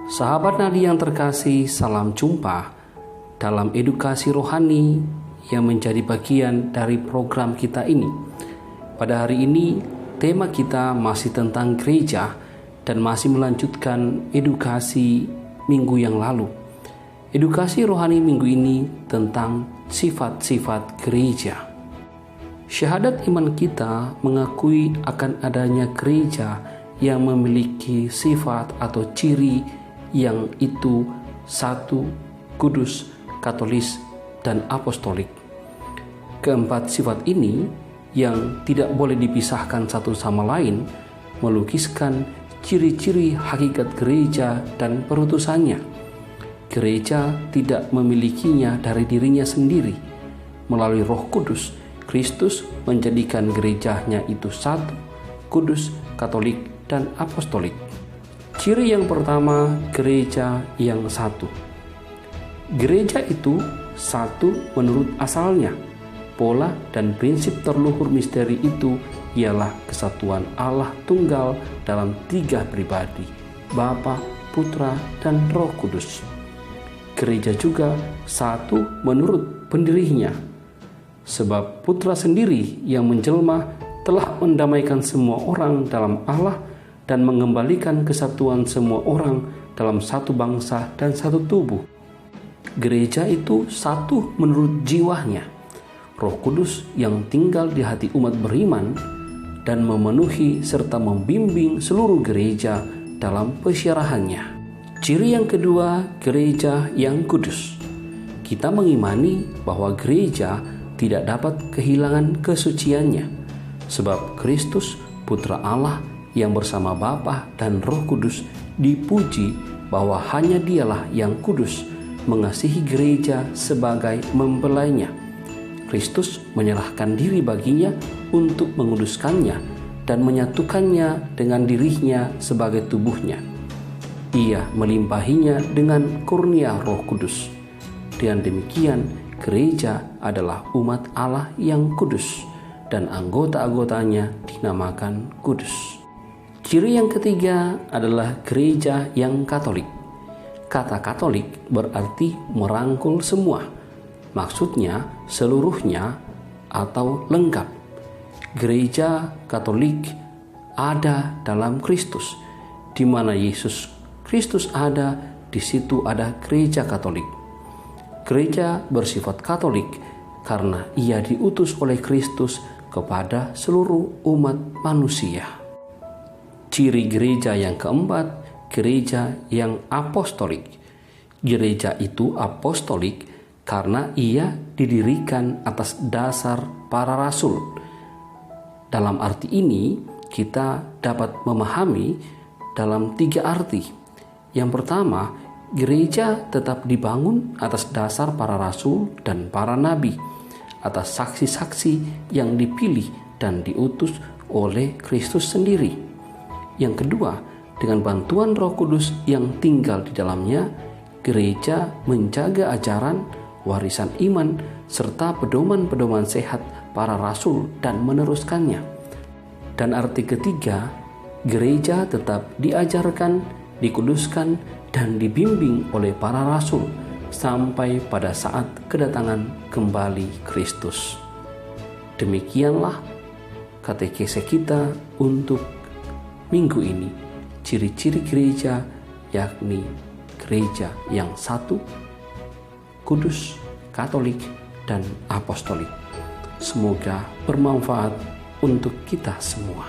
Sahabat Nadi yang terkasih, salam jumpa dalam edukasi rohani yang menjadi bagian dari program kita ini. Pada hari ini, tema kita masih tentang gereja dan masih melanjutkan edukasi minggu yang lalu. Edukasi rohani minggu ini tentang sifat-sifat gereja. Syahadat iman kita mengakui akan adanya gereja yang memiliki sifat atau ciri yang itu satu, kudus, katolis, dan apostolik. Keempat sifat ini yang tidak boleh dipisahkan satu sama lain melukiskan ciri-ciri hakikat gereja dan perutusannya. Gereja tidak memilikinya dari dirinya sendiri. Melalui Roh Kudus, Kristus menjadikan gerejanya itu satu, kudus, katolik, dan apostolik. Ciri yang pertama, gereja yang satu. Gereja itu satu menurut asalnya. Pola dan prinsip terluhur misteri itu ialah kesatuan Allah tunggal dalam tiga pribadi, Bapa, Putra, dan Roh Kudus. Gereja juga satu menurut pendirinya, sebab Putra sendiri yang menjelma telah mendamaikan semua orang dalam Allah dan mengembalikan kesatuan semua orang dalam satu bangsa dan satu tubuh. Gereja itu satu menurut jiwanya, Roh Kudus yang tinggal di hati umat beriman dan memenuhi serta membimbing seluruh gereja dalam persiarahannya. Ciri yang kedua, gereja yang kudus. Kita mengimani bahwa gereja tidak dapat kehilangan kesuciannya, sebab Kristus, Putra Allah, yang bersama Bapa dan Roh Kudus dipuji bahwa hanya Dialah yang kudus, mengasihi gereja sebagai mempelainya. Kristus menyerahkan diri baginya untuk menguduskannya dan menyatukannya dengan dirinya sebagai tubuhnya. Ia melimpahinya dengan kurnia Roh Kudus. Dengan demikian, gereja adalah umat Allah yang kudus dan anggota-anggotanya dinamakan kudus. Ciri yang ketiga adalah gereja yang katolik. Kata katolik berarti merangkul semua. Maksudnya seluruhnya atau lengkap. Gereja Katolik ada dalam Kristus. Di mana Yesus Kristus ada, di situ ada gereja Katolik. Gereja bersifat Katolik karena ia diutus oleh Kristus kepada seluruh umat manusia. Ciri gereja yang keempat, gereja yang apostolik. Gereja itu apostolik karena ia didirikan atas dasar para rasul. Dalam arti ini, kita dapat memahami dalam tiga arti. Yang pertama, gereja tetap dibangun atas dasar para rasul dan para nabi, atas saksi-saksi yang dipilih dan diutus oleh Kristus sendiri. Yang kedua, dengan bantuan Roh Kudus yang tinggal di dalamnya, gereja menjaga ajaran, warisan iman, serta pedoman-pedoman sehat para rasul dan meneruskannya. Dan arti ketiga, gereja tetap diajarkan, dikuduskan, dan dibimbing oleh para rasul sampai pada saat kedatangan kembali Kristus. Demikianlah katekese kita untuk minggu ini. Ciri-ciri gereja yakni gereja yang satu, kudus, katolik, dan apostolik. Semoga bermanfaat untuk kita semua.